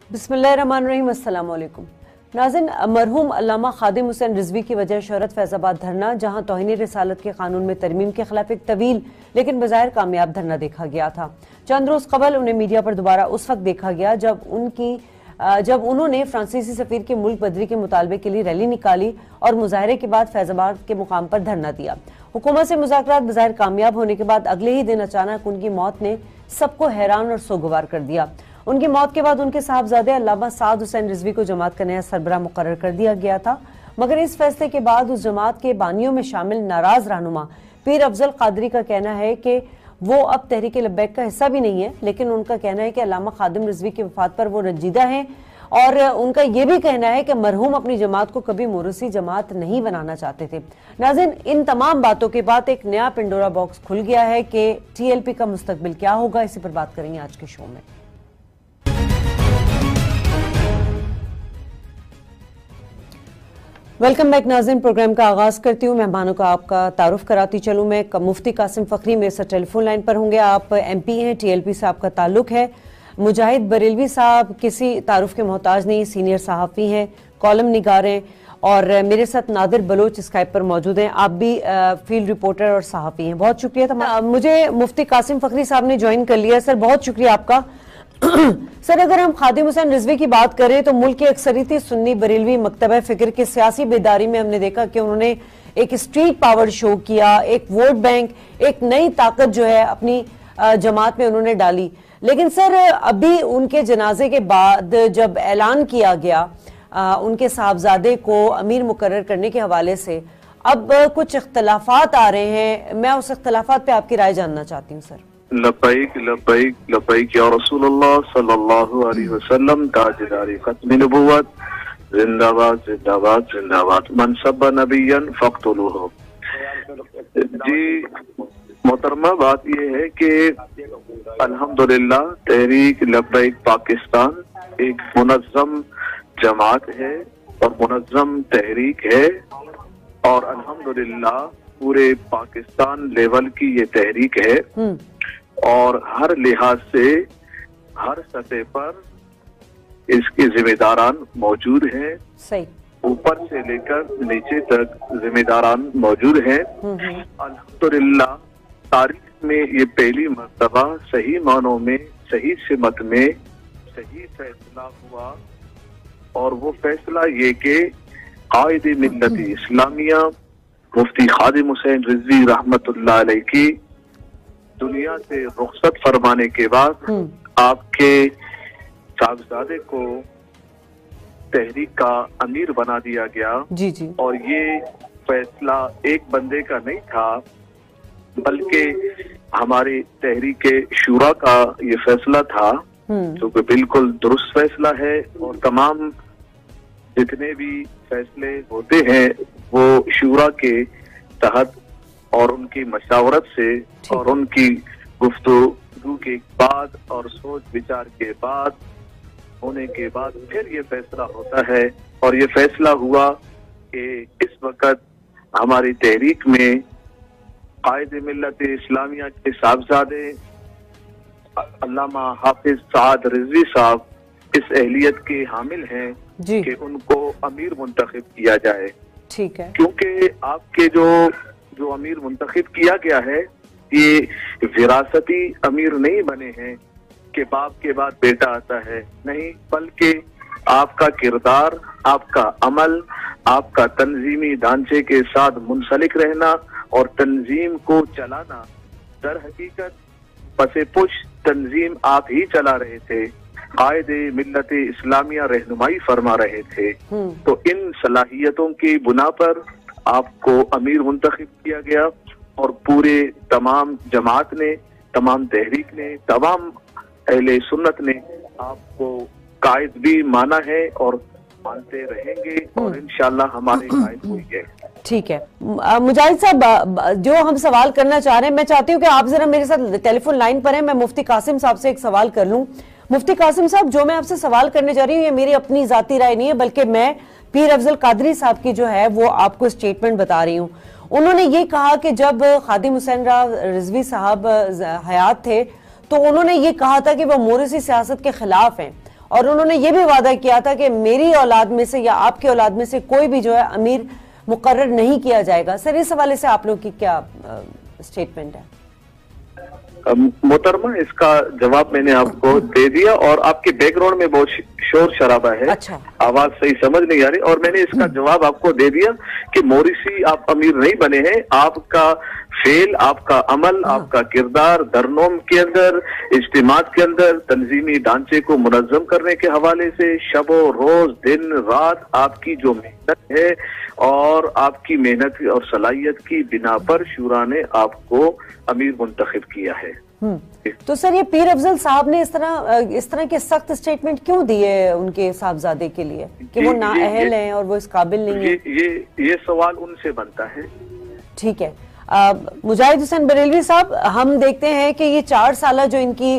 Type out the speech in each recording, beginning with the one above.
बिस्मिल्लाहिर्रहमानिर्रहीम, अस्सलाम वालेकुम। नाज़रीन, मरहूम अल्लामा खादिम हुसैन रिजवी की वजह शोहरत फैज़ाबाद धरना, जहां तौहीन रिसालत के कानून में तरमीम के खिलाफ एक तवील लेकिन बज़ाहिर कामयाब धरना देखा गया था। चंद रोज कबल उन्हें मीडिया पर दोबारा उस वक्त देखा गया जब उन्होंने फ्रांसीसी सफीर के मुल्क बदरी के मुतालबे के लिए रैली निकाली और मुजाहरे के बाद फैज़ाबाद के मुकाम पर धरना दिया। हुकूमत से मुज़ाकरात बज़ाहिर कामयाब होने के बाद अगले ही दिन अचानक उनकी मौत ने सबको हैरान और सोगवार कर दिया। उनकी मौत के बाद उनके साहबजादे अल्लामा साद हुसैन रिजवी को जमात का नया सरबराह मुकर्रर कर दिया गया था, मगर इस फैसले के बाद उस जमात के बानियों में शामिल नाराज रहनुमा पीर अफजल कादरी का कहना है कि वो अब तहरीक लब्बैक का हिस्सा भी नहीं है, लेकिन उनका कहना है कि अल्लामा खादिम रिजवी की वफात पर वो रंजीदा हैं और उनका ये भी कहना है कि मरहूम अपनी जमात को कभी मोरसी जमात नहीं बनाना चाहते थे। नाज़रीन, इन तमाम बातों के बाद एक नया पिंडोरा बॉक्स खुल गया है कि टीएलपी का मुस्तकबिल क्या होगा। इसी पर बात करेंगे आज के शो में। वेलकम बैक नाज़रीन, प्रोग्राम का आगाज करती हूँ। मेहमानों का आपका तारुफ कराती चलूँ। मैं मुफ्ती कासिम फखरी मेरे साथ टेलीफोन लाइन पर होंगे। आप एमपी हैं, टीएलपी से आपका ताल्लुक है। मुजाहिद बरेलवी साहब किसी तारुफ के मोहताज नहीं, सीनियर सहाफ़ी हैं, कॉलम निगार हैं, और मेरे साथ नादिर बलोच स्काइप पर मौजूद हैं। आप भी फील्ड रिपोर्टर और सहाफ़ी हैं। बहुत शुक्रिया। मुझे मुफ्ती कासिम फखरी साहब ने ज्वाइन कर लिया। सर, बहुत शुक्रिया आपका। सर, अगर हम खादिम हुसैन रिजवी की बात करें तो मुल्क की अक्सरियती सुन्नी बरेलवी मकतबा फिक्र की सियासी बेदारी में हमने देखा कि उन्होंने एक स्ट्रीट पावर शो किया, एक वोट बैंक, एक नई ताकत जो है अपनी जमात में उन्होंने डाली। लेकिन सर, अभी उनके जनाजे के बाद जब ऐलान किया गया उनके साहबजादे को अमीर मुकर्रर करने के हवाले से, अब कुछ इख्तलाफात आ रहे हैं। मैं उस इख्तलाफात पे आपकी राय जानना चाहती हूँ सर। लब्बैक लब्बैक लब्बैक या रसूलुल्लाह सल्लल्लाहु अलैहि वसल्लम, ताजदारी खत्म नबुव्वत, जिंदाबाद जिंदाबाद जिंदाबाद, मन सब्बा नबिय्यन फक्तुलूहु। जी मोहतरमा, बात यह है कि अल्हम्दुलिल्लाह तहरीक लब्बैक पाकिस्तान एक मुनज़्ज़म जमात है और मुनज़्ज़म तहरीक है, और अल्हम्दुलिल्लाह पूरे पाकिस्तान लेवल की ये तहरीक है और हर लिहाज से हर सतह पर इसके जिम्मेदारान मौजूद हैं। सही, ऊपर से लेकर नीचे तक जिम्मेदारान मौजूद हैं। अल्हम्दुलिल्लाह तारीख में ये पहली मर्तबा सही मानों में, सही सिमत में सही फैसला हुआ, और वो फैसला ये कि कायदे मिल्लत इस्लामिया मुफ्ती खादिम हुसैन रिजवी रहमतुल्लाह अलैह की दुनिया से रुखसत फरमाने के बाद आपके साहबजादे को तहरीक का अमीर बना दिया गया। जी जी। और ये फैसला एक बंदे का नहीं था, बल्कि हमारी तहरीक शूरा का ये फैसला था, जो कि बिल्कुल दुरुस्त फैसला है। और तमाम जितने भी फैसले होते हैं वो शूरा के तहत और उनकी मशावरत से और उनकी गुफ्तगू के बाद और सोच विचार के बाद होने के बाद फिर ये फैसला होता है। और ये फैसला हुआ कि इस वक्त हमारी तहरीक में कायदे मिल्लत इस्लामिया के साहबजादे अल्लामा हाफिज साद रिजवी साहब इस अहलियत के हामिल हैं कि उनको अमीर मुंतखब किया जाए। ठीक है, क्योंकि आपके जो अमीर मुंतखब किया गया है ये विरासती अमीर नहीं बने हैं कि बाप के बाद बेटा आता है, नहीं, बल्कि आपका किरदार, आपका अमल, आपका तंजीमी ढांचे के साथ मुंसलिक रहना और तंजीम को चलाना, दर हकीकत पसे पुश तंजीम आप ही चला रहे थे, कायदे मिल्लत इस्लामिया रहनुमाई फरमा रहे थे। तो इन सलाहियतों की बुना पर आपको अमीर मुंतखब किया गया और पूरे तमाम जमात ने, तमाम तहरीक ने, तमाम अहले सुन्नत ने आपको कायद भी माना है और मानते रहेंगे और इंशाअल्लाह हमारे कायद होंगे। ठीक है मुजाहिद साहब, जो हम सवाल करना चाह रहे हैं, मैं चाहती हूँ कि आप जरा मेरे साथ टेलीफोन लाइन पर हैं। मैं मुफ्ती कासिम साहब से एक सवाल कर लूँ। मुफ्ती कासिम साहब, जो मैं आपसे सवाल करने जा रही हूँ ये मेरी अपनी जाती राय नहीं है, बल्कि मैं पीर अफजल कादरी साहब की जो है वो आपको स्टेटमेंट बता रही हूँ। उन्होंने ये कहा कि जब खादिम हुसैन रिजवी साहब हयात थे तो उन्होंने ये कहा था कि वो मोरसी सियासत के खिलाफ हैं और उन्होंने ये भी वादा किया था कि मेरी औलाद में से या आपकी औलाद में से कोई भी जो है अमीर मुकर्रर नहीं किया जाएगा। सर, इस हवाले से आप लोग की क्या स्टेटमेंट है? मोहतरमा, इसका जवाब मैंने आपको दे दिया और आपके बैकग्राउंड में बहुत शोर शराबा है। अच्छा। आवाज सही समझ नहीं आ रही और मैंने इसका जवाब आपको दे दिया कि मोरिसी आप अमीर नहीं बने हैं। आपका फेल, आपका अमल, आपका किरदार दरनोम के अंदर, इज्तिमात के अंदर, तंजीमी ढांचे को मुनज़्ज़म करने के हवाले से शबो रोज दिन रात आपकी जो मेहनत है और आपकी मेहनत और सलाहियत की बिना पर शूरा ने आपको अमीर मुंतखब किया है। तो सर, ये पीर अफजल साहब ने इस तरह के सख्त स्टेटमेंट क्यों दिए उनके साहबजादे के लिए कि वो नाअहल हैं और वो इस काबिल नहीं है? ये सवाल उनसे बनता है। ठीक है। मुजाहिद हुसैन बरेलवी साहब, हम देखते हैं कि ये 4 साल जो इनकी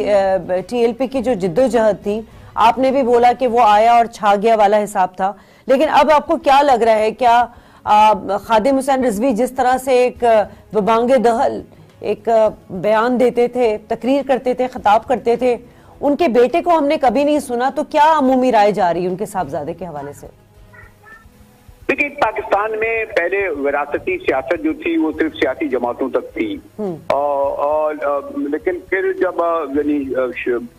TLP की जो जिद्दोजहद थी, आपने भी बोला कि वो आया और छा गया वाला हिसाब था, लेकिन अब आपको क्या लग रहा है, क्या खादिम हुसैन रिजवी जिस तरह से एक वबांगे दहल एक बयान देते थे, तकरीर करते थे, खिताब करते थे, उनके बेटे को हमने कभी नहीं सुना, तो क्या अमूमी राय जा रही है उनके साहबजादे के हवाले से? देखिए, पाकिस्तान में पहले विरासती सियासत जो थी वो सिर्फ सियासी जमातों तक थी, लेकिन फिर जब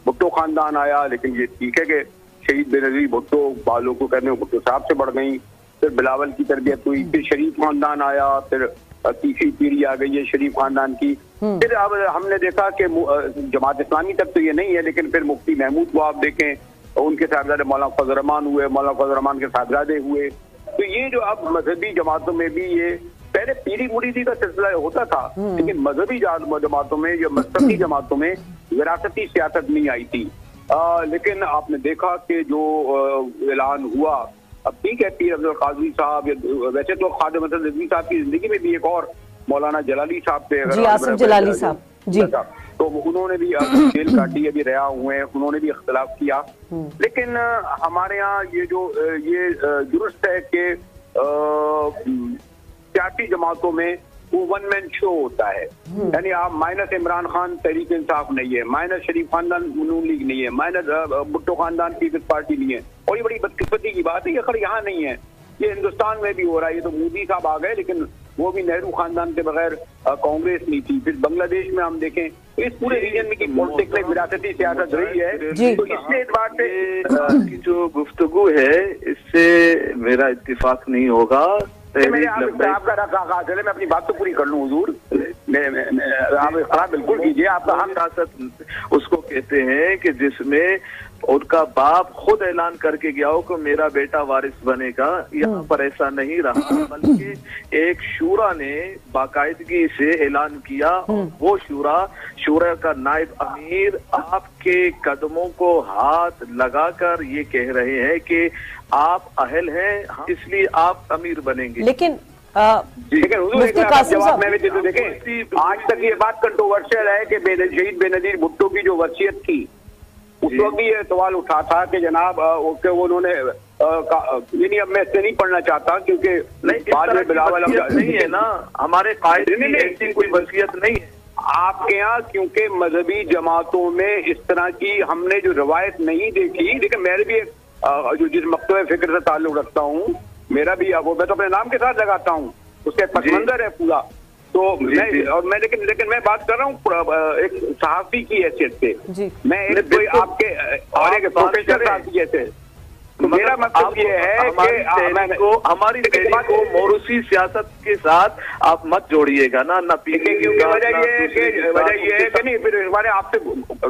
भुट्टो खानदान आया, लेकिन ये ठीक है कि शहीद बेनजीर भुट्टो बालों को कहने भुट्टो साहब से बढ़ गई, फिर बिलावल की तरबियत हुई, फिर शरीफ खानदान आया, फिर तीसरी पीढ़ी आ गई है शरीफ खानदान की। फिर अब हमने देखा कि जमात इस्लामी तक तो ये नहीं है, लेकिन फिर मुफ्ती महमूद को आप देखें, उनके साहबजादे मौलाना फजल रहमान हुए, मौलाना फजल रहमान के साहबजादे हुए। तो ये जो अब मजहबी जमातों में भी ये पहले पीरी मुरीदी का सिलसिला होता था, लेकिन मजहबी जमातों में या मजहबी जमातों में विरासती सियासत नहीं आई थी। लेकिन आपने देखा कि जो ऐलान हुआ, अब ठीक है, पीर अफजल कादरी साहब, वैसे तो खादिम हसन रिजवी साहब की जिंदगी में भी एक और मौलाना जलाली साहब थे, जी, आसिफ जलाली साहब जी, तो उन्होंने भी जेल काटी, अभी रहा हुए हैं, उन्होंने भी इख्तिलाफ किया। लेकिन हमारे यहाँ ये दुरुस्त है कि सियासी जमातों में वो वन मैन शो होता है, यानी आप माइनस इमरान खान तहरीक इंसाफ नहीं है, माइनस शरीफ खानदान नून लीग नहीं है, माइनस भुट्टो खानदान पीपल्स पार्टी नहीं है। और ये बड़ी बदकिस्मती की बात है, ये खैर यहाँ नहीं है, ये हिंदुस्तान में भी हो रहा है। ये तो मोदी साहब आ गए, लेकिन वो भी नेहरू खानदान के बगैर कांग्रेस नहीं थी। फिर बांग्लादेश में हम देखें तो इस पूरे रीजन में की पॉलिटिक्स में विरासती सियासत रही है, तो इसलिए एतबार से जो गुफ्तगू है इससे मेरा इत्तिफाक नहीं होगा। चले मैं अपनी बात तो पूरी कर लूं हुजूर, आप बिल्कुल कीजिए, आपका हम सियासत उसको कहते हैं कि जिसमें उनका बाप खुद ऐलान करके गया हो कि मेरा बेटा वारिस बनेगा। यहाँ पर ऐसा नहीं रहा, बल्कि एक शूरा ने बाकायदगी से ऐलान किया और वो शूरा का नायब अमीर आपके कदमों को हाथ लगाकर ये कह रहे हैं कि आप अहल हैं, इसलिए आप अमीर बनेंगे। लेकिन जवाब मैं भी देखें, आज तक ये बात कंट्रोवर्शियल है कि शहीद बेनजीर भुट्टो की जो वसीयत थी, उस वक्त भी ये सवाल उठा था कि जनाब उन्होंने नहीं, अब मैं इससे नहीं पढ़ना चाहता क्योंकि बाद में बिलावल नहीं है ना, हमारे कायदे में ऐसी कोई वसीयत नहीं है आपके यहाँ, क्योंकि मजहबी जमातों में इस तरह की हमने जो रवायत नहीं देखी। लेकिन मेरे भी जो जिस मकतबे फिक्र से ताल्लुक रखता हूँ, मेरा भी मैं तो अपने नाम के साथ लगाता हूँ, उसका पस मंजर है पूरा। तो मैं लेकिन मैं बात कर रहा हूँ एक सहाफी की हैसियत से, मैं एक कोई आपके और एक प्रोफेसर सहाफी जैसे। तो मेरा मतलब ये है कि हमारी को मोरूसी सियासत के साथ आप मत जोड़िएगा ना पीके, क्योंकि वजह ये है कि नहीं, फिर हमारे आपसे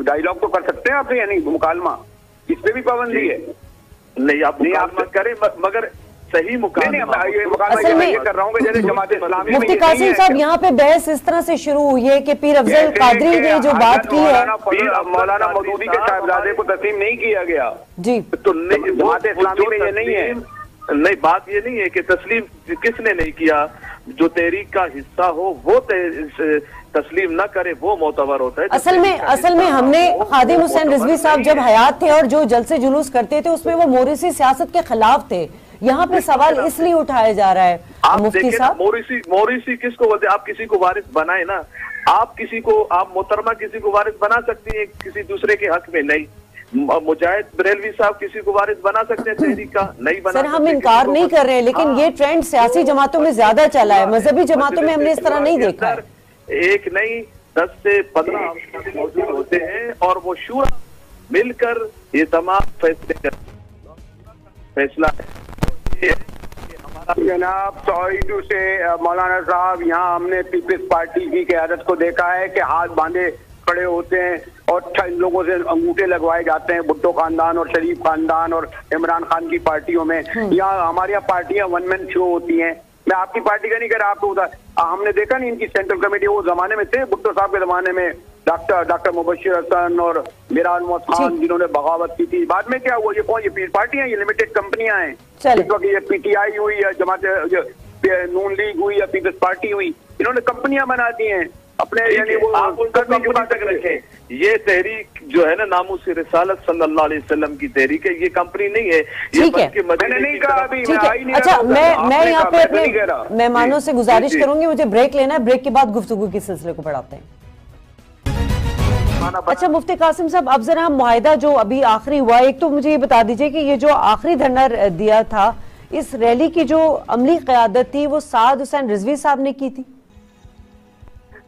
डायलॉग तो कर सकते हैं आपसे, यानी मुकालमा, इस पे भी पाबंदी है। नहीं, आप मुकालमा करें, मगर सही मुकालमा कर रहा हूँ। जैसे जमात इस्लामी मुफ्ती कासिम साहब, यहाँ पे बहस इस तरह से शुरू हुई है कि पीर अफजल कादरी ने जो बात की है, मौलाना मौदूदी के साहबजादे को तस्लीम नहीं किया गया जी, तो जमात इस्लामी में ये नहीं है। नहीं, बात ये नहीं है कि तस्लीम किसने नहीं किया, जो तहरीक का हिस्सा हो वो तस्लीम ना करे वो मोतबर होता है। असल में हमने खादिम हुसैन रिजवी साहब जब हयात थे और जो जलसे जुलूस करते थे उसमें वो मोरिसी सियासत के खिलाफ थे। यहाँ पे सवाल इसलिए उठाया जा रहा है मुफ्ती साहब, मोरिसी किसको बोलते हैं? आप किसी को वारिस बनाए ना, आप मोहतरमा किसी को वारिस बना सकती है, किसी दूसरे के हक में नहीं। मुजाहिद बरेलवी साहब किसी को वारिस बना सकते हैं तहरीक का? नहीं बना सर, हम सकते। इनकार नहीं कर रहे हैं, लेकिन ये ट्रेंड सियासी जमातों में ज्यादा चला है, मजहबी जमातों में हमने इस तरह नहीं देखा है। एक नहीं 10 से 15 मौजूद होते हैं और वो शूरा मिलकर ये तमाम फैसला है। जनाब तौहीद से मौलाना साहब, यहाँ हमने पीपल्स पार्टी की क़यादत को देखा है कि हाथ बांधे खड़े होते हैं और इन लोगों से अंगूठे लगवाए जाते हैं, भुट्टो खानदान और शरीफ खानदान और इमरान खान की पार्टियों में। यहाँ हमारे यहाँ पार्टियां वन मैन शो होती हैं। मैं आपकी पार्टी का नहीं कह रहा, आपको हमने देखा नहीं इनकी सेंट्रल कमेटी, वो जमाने में थे भुट्टो साहब के जमाने में, डॉक्टर मुबशिर हसन और मिराज मोहम्मद खान जिन्होंने बगावत की थी। बाद में क्या हुआ? ये कौन? ये पार्टियां, ये लिमिटेड कंपनियां हैं। इस वक्त ये पीटीआई हुई या जमात नून लीग हुई या पीपल्स पार्टी हुई, इन्होंने कंपनियां बना दी हैं अपने, यानी वो आप उनका तक रखें। ये तहरीक जो है ना नामूस रिसालत सल्लल्लाहु अलैहि वसल्लम की तहरीक है, ये कंपनी नहीं है। ठीक है, मैंने नहीं कहा अभी, ठीक है। अच्छा, मैं यहाँ पे अपने मेहमानों से गुजारिश करूंगी, मुझे ब्रेक लेना है, ब्रेक के बाद गुफ्तगू के सिलसिले को बढ़ाते हैं। अच्छा मुफ्ती कासिम साहब, अब जरा हम मुआहिदा जो अभी आखिरी हुआ, एक तो मुझे ये बता दीजिए कि ये जो आखिरी धरना दिया था, इस रैली की जो अमली क़यादत थी वो साद हुसैन रिजवी साहब ने की थी?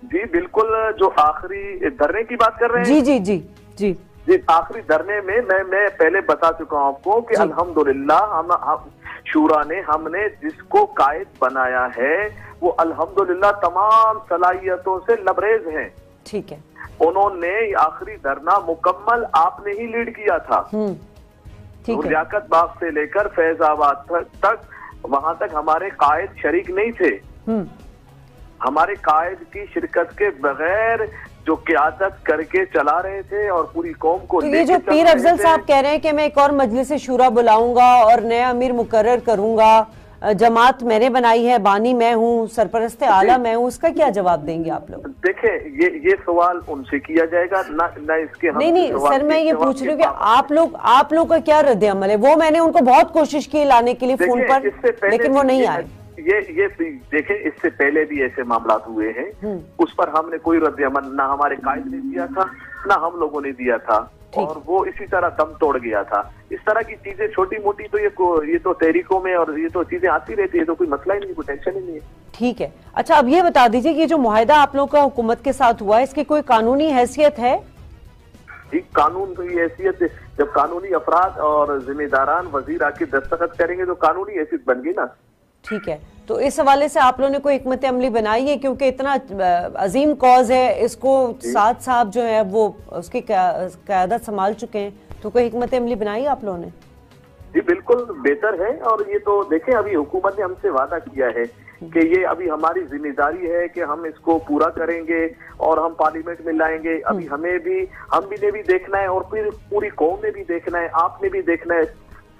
जी बिल्कुल, जो आखिरी धरने की बात कर रहे हैं। जी जी जी जी जी, आखिरी धरने में मैं पहले बता चुका हूं आपको कि अल्हम्दुलिल्लाह हम शूरा ने, हमने जिसको कायद बनाया है वो अल्हम्दुलिल्लाह तमाम सलाहियतों से लबरेज हैं। ठीक है, उन्होंने आखिरी धरना मुकम्मल आपने ही लीड किया था। ठीक है। लियाकत बाग से लेकर फैजाबाद तक वहां तक हमारे कायद शरीक नहीं थे। हमारे कायद की शिरकत के बगैर जो क़यादत करके चला रहे थे और पूरी कौम को। तो ये जो पीर अफजल साहब कह रहे हैं कि मैं एक और मजलिस शूरा बुलाऊंगा और नया अमीर मुकर्रर करूंगा, जमात मैंने बनाई है, बानी मैं हूँ, सरपरस्त आला मैं हूँ, उसका क्या जवाब देंगे आप लोग? देखें, ये सवाल उनसे किया जाएगा ना इसके। नहीं सर, मैं ये पूछ रही हूँ कि आप लोग का क्या रद्द अमल है? वो मैंने उनको बहुत कोशिश की लाने के लिए फोन पर, लेकिन वो नहीं आए। ये देखें, इससे पहले भी ऐसे मामला हुए हैं, उस पर हमने कोई रद्द अमल ना हमारे कायद ने दिया था ना हम लोगों ने दिया था, और वो इसी तरह दम तोड़ गया था। इस तरह की चीजें छोटी मोटी तो ये तो तहरीकों में और ये तो चीजें आती रहती है, तो कोई मसला ही नहीं, कोई टेंशन ही नहीं है। ठीक है। अच्छा, अब ये बता दीजिए कि ये जो मुआहिदा आप लोगों का हुकूमत के साथ हुआ है, इसकी कोई कानूनी हैसियत है? जी, कानून की हैसियत जब कानूनी अफराद और जिम्मेदारान वजीर आके दस्तखत करेंगे तो कानूनी हैसियत बन गई ना। ठीक है, तो इस हवाले से आप लोगों ने कोई हिकमत अमली बनाई है? क्योंकि इतना अजीम कॉज है, इसको साद साहब जो है वो उसकी क़यादत संभाल चुके हैं, तो कोई हिकमत अमली बनाई आप लोगों ने? जी बिल्कुल बेहतर है, और ये तो देखें अभी हुकूमत ने हमसे वादा किया है कि ये अभी हमारी जिम्मेदारी है कि हम इसको पूरा करेंगे और हम पार्लियामेंट में लाएंगे। अभी हम भी ने देखना है और फिर पूरी कौम ने भी देखना है, आपने भी देखना है,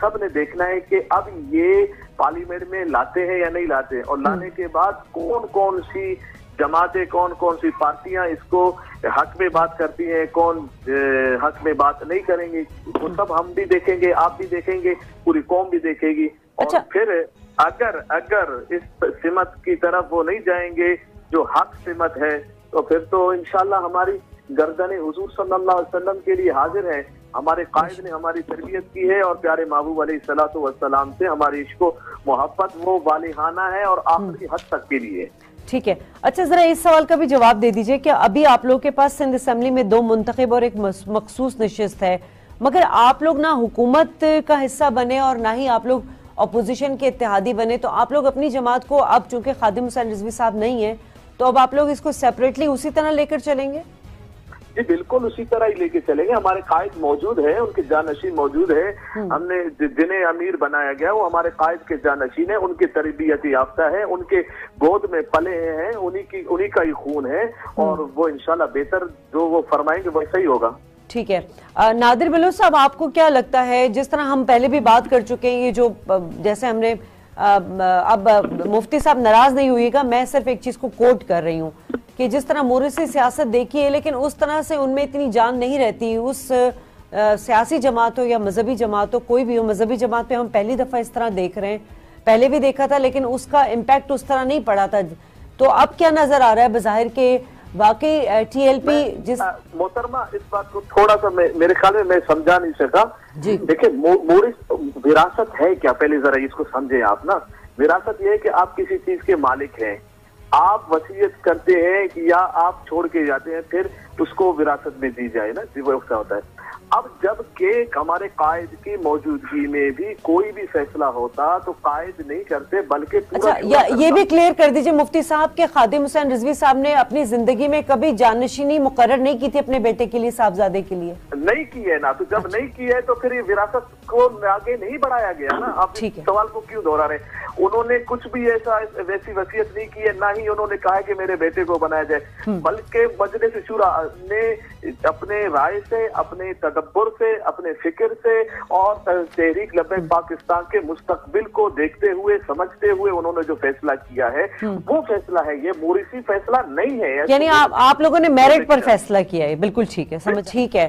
सब ने देखना है कि अब ये पार्लियामेंट में लाते हैं या नहीं लाते हैं, और लाने के बाद कौन कौन सी जमातें, कौन कौन सी पार्टियां इसको हक में बात करती हैं, कौन हक में बात नहीं करेंगी, वो सब हम भी देखेंगे, आप भी देखेंगे, पूरी कौम भी देखेगी। अच्छा। और फिर अगर इस सिमत की तरफ वो नहीं जाएंगे जो हक सिमत है, तो फिर तो इंशाल्लाह हमारी गर्दन हुजूर सल्लल्लाहु अलैहि वसल्लम के लिए हाजिर है। हमारे कायद ने हमारी तरबियत की है और प्यारे महबूब अलैहिस्सलातु वस्सलाम से हमारी इश्क मोहब्बत वो वालिहाना है और आखिरी हद तक के लिए। ठीक है। अच्छा, जरा इस सवाल का भी जवाब दे दीजिए कि अभी आप लोगों के पास सिंध असेंबली में 2 मुंतखब और एक मखसूस नशिस्त है, मगर आप लोग ना हुकूमत का हिस्सा बने और ना ही आप लोग अपोजिशन के इत्तेहादी बने, तो आप लोग अपनी जमात को अब चूंकि खादिम हुसैन रिजवी साहब नहीं है, तो अब आप लोग इसको सेपरेटली उसी तरह लेकर चलेंगे? जी बिल्कुल उसी तरह ही लेके चलेंगे। हमारे कायद मौजूद है, उनके जानशीन मौजूद है। हमने जिन्हें अमीर बनाया गया वो हमारे कायद के जानशीन है, उनके तरबियत याफ्ता है, उनके गोद में पले हैं, उन्हीं का ही खून है, और वो इंशाल्लाह बेहतर जो वो फरमाएंगे वैसा ही होगा। ठीक है। नादिर बलोच साहब, आपको क्या लगता है, जिस तरह हम पहले भी बात कर चुके हैं, ये जो जैसे हमने अब मुफ्ती साहब नाराज नहीं हुईगा, मैं सिर्फ एक चीज को कोट कर रही हूँ कि जिस तरह मोरिसी सियासत देखी है, लेकिन उस तरह से उनमें इतनी जान नहीं रहती। उस सियासी जमात हो या मजहबी जमात हो, कोई भी हो, मजहबी जमात पे हम पहली दफा इस तरह देख रहे हैं, पहले भी देखा था लेकिन उसका इम्पैक्ट उस तरह नहीं पड़ा था। तो अब क्या नजर आ रहा है बज़ाहिर के واقعی ٹی ایل پی جس محترمہ اس بات کو تھوڑا سا میرے خیال میں میں سمجھا نہیں سکا جی دیکھیں وراثت ہے کیا، پہلے ذرا اس کو سمجھیں آپ نا. وراثت یہ ہے کہ آپ کسی چیز کے مالک ہیں، آپ وصیت کرتے ہیں کہ یا آپ چھوڑ کے جاتے ہیں پھر اس کو وراثت میں دی جائے نا، وہ ایسا ہوتا ہے. اب جب کہ ہمارے قائد کی موجودگی میں بھی کوئی بھی فیصلہ ہوتا تو قائد نہیں کرتے بلکہ پورا یہ بھی کلیئر کر دیجئے مفتی صاحب کہ خادم حسین رضوی صاحب نے اپنی زندگی میں کبھی جانشینی مقرر نہیں کی تھی اپنے بیٹے کے لیے، صاحبزادے کے لیے؟ نہیں کی ہے نا، تو جب نہیں کی ہے تو پھر یہ وراثت کو آگے نہیں بڑھایا گیا نا. آپ سوال کو کیوں دہرا رہے ہیں؟ انہوں نے کچھ بھی ایسا ویسی وصیت نہیں کی ہے، نہ ہی انہوں نے کہا کہ میرے بیٹے کو بنایا جائے، بلکہ مجلس شورا نے اپنے رائے سے، اپنے تدبر سے، اپنے فکر سے اور تحریک لبیک پاکستان کے مستقبل کو دیکھتے ہوئے سمجھتے ہوئے انہوں نے جو فیصلہ کیا ہے وہ فیصلہ ہے، یہ موریثی فیصلہ نہیں ہے. یعنی آپ لوگوں نے میرٹ پر فیصلہ کیا ہے. بالکل ٹھیک ہے، سمجھ ٹھیک ہے.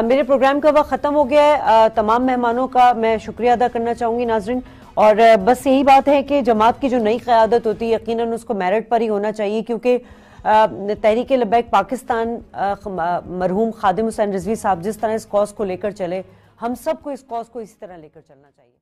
میرے پروگرام کا وقت ختم ہو گیا ہے. تمام مہمانوں کا میں شکریہ ادا کرنا چاہوں گی ناظرین، اور بس یہی بات ہے کہ جماعت کی جو نئی قیادت ہوتی ہے یقیناً اس کو میرٹ پر ہی ہونا چاہیے، کیونکہ تحریک لبیک پاکستان مرحوم خادم حسین رضوی صاحب جس طرح اس کاز کو لے کر چلے، ہم سب کو اس کاز کو اسی طرح لے کر چلنا چاہیے.